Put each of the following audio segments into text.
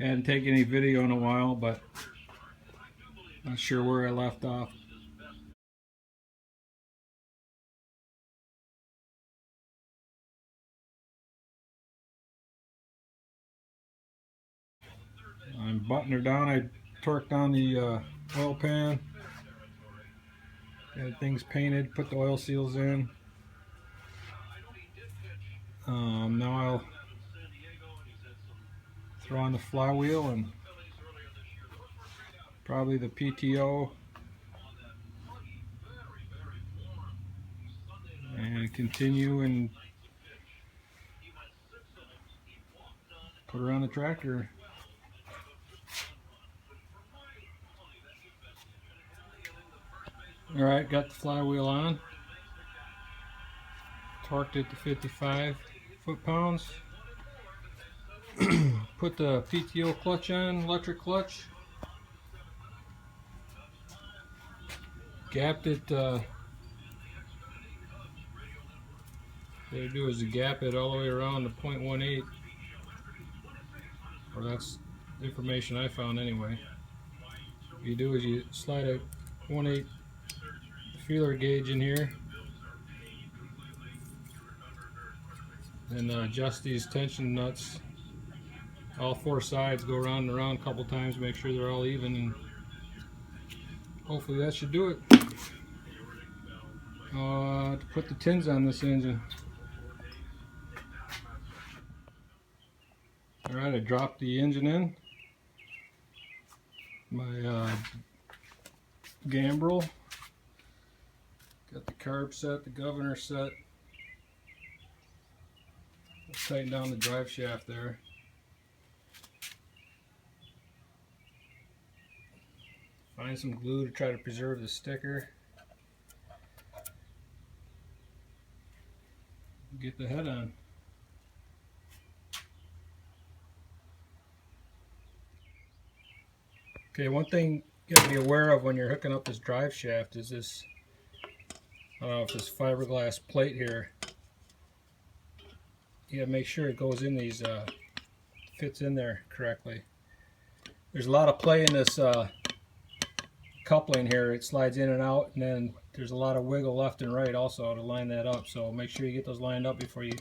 Hadn't taken any video in a while, but not sure where I left off. I'm buttoning her down. I torqued down the oil pan. Got things painted, put the oil seals in. Now I'll throw on the flywheel and probably the PTO and continue and put her on the tractor. Alright, got the flywheel on, torqued it to 55 foot-pounds, put the PTO clutch on, electric clutch, gapped it, what I do is to gap it all the way around to 0.18, or that's the information I found anyway. What you do is you slide a 1/8 feeler gauge in here and adjust these tension nuts. All four sides, go around and around a couple times, make sure they're all even, and hopefully that should do it. To put the tins on this engine. Alright, I dropped the engine in. My gambrel. Got the carb set, the governor set. Let's tighten down the drive shaft there. Find some glue to try to preserve the sticker. Get the head on. Okay, one thing you have to be aware of when you're hooking up this drive shaft is this, I don't know if this fiberglass plate here, you gotta make sure it goes in these, fits in there correctly. There's a lot of play in this coupling here. It slides in and out, and then there's a lot of wiggle left and right also to line that up, so make sure you get those lined up before you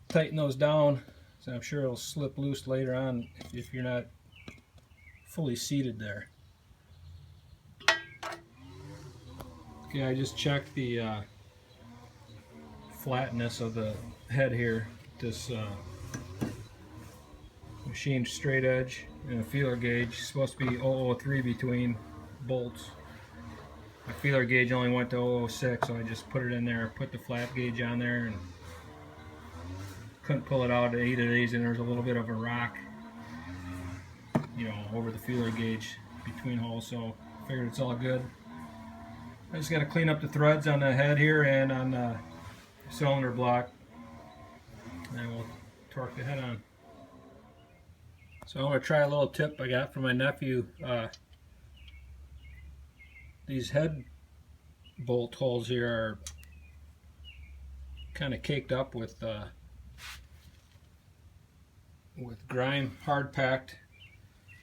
tighten those down, so I'm sure it'll slip loose later on if you're not fully seated there. Okay, I just checked the flatness of the head here. This machined straight edge and a feeler gauge. It's supposed to be 003 between bolts. My feeler gauge only went to 006, so I just put it in there, put the flat gauge on there, and couldn't pull it out at 8 of these, and there's a little bit of a rock, you know, over the feeler gauge between holes, so figured it's all good. I just got to clean up the threads on the head here and on the cylinder block, and we'll torque the head on. So I'm going to try a little tip I got from my nephew. These head bolt holes here are kind of caked up with grime, hard packed.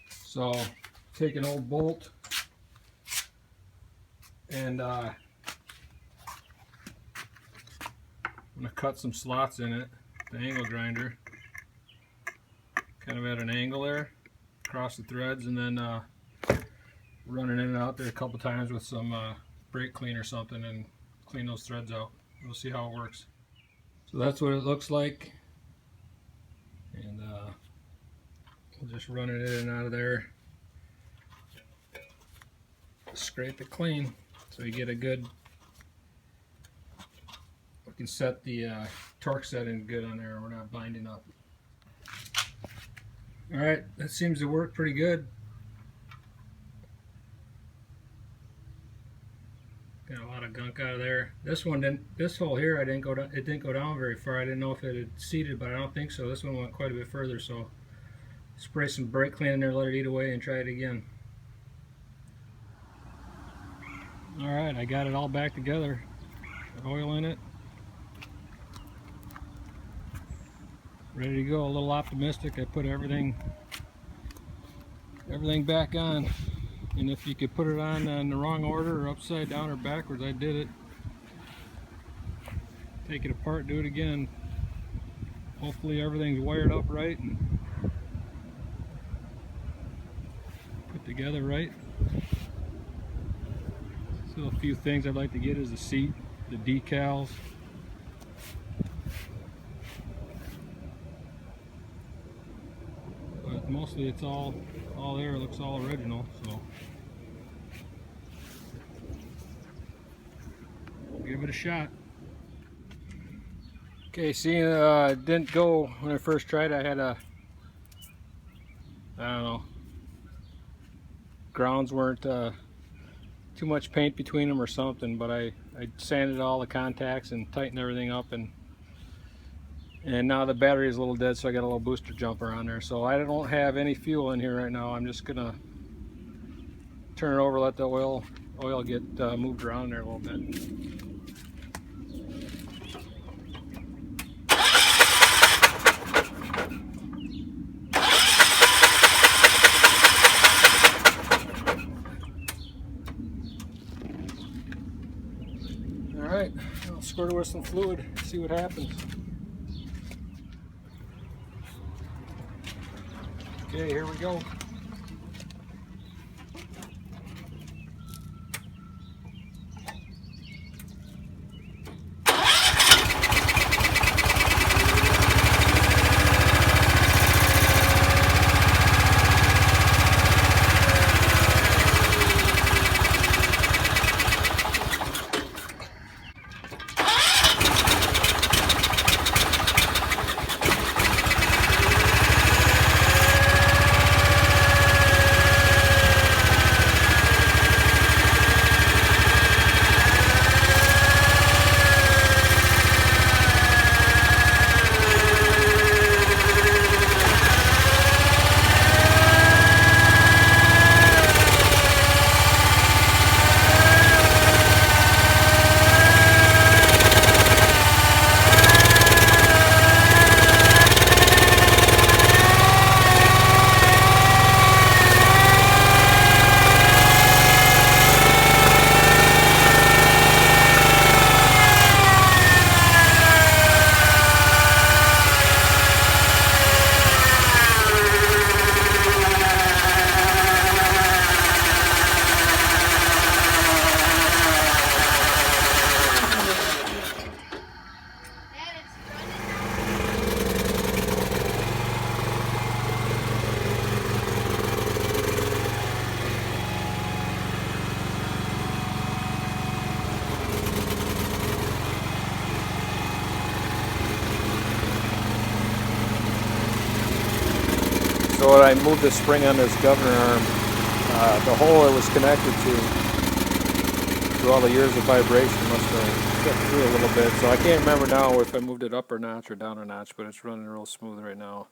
So take an old bolt and I'm going to cut some slots in it, the angle grinder, kind of at an angle there, across the threads, and then run it in and out there a couple times with some brake clean or something and clean those threads out. We'll see how it works. So that's what it looks like, and we'll just run it in and out of there, scrape it clean so you get a good, we can set the torque setting good on there, we're not binding up. Alright, that seems to work pretty good. Got a lot of gunk out of there. This one didn't, this hole here it didn't go down very far. I didn't know if it had seated, but I don't think so. This one went quite a bit further, so spray some brake clean in there, let it eat away, and try it again. Alright, I got it all back together. Oil in it. Ready to go. A little optimistic. I put everything everything back on. And if you could put it on in the wrong order or upside down or backwards, I did it. Take it apart, do it again. Hopefully everything's wired up right and put together right. So a few things I'd like to get is the seat, the decals. But mostly it's all there, it looks all original, so we'll give it a shot. Okay, seeing it didn't go when I first tried. I had I don't know, grounds weren't too much paint between them or something, but I sanded all the contacts and tightened everything up, and now the battery is a little dead, so I got a little booster jumper on there. So I don't have any fuel in here right now. I'm just gonna turn it over, let the oil get moved around there a little bit. Alright, I'll squirt it with some fluid, see what happens. Okay, here we go. So when I moved the spring on this governor arm, the hole it was connected to, through all the years of vibration, must have kept through a little bit. So I can't remember now if I moved it up or notch or down a notch, but it's running real smooth right now.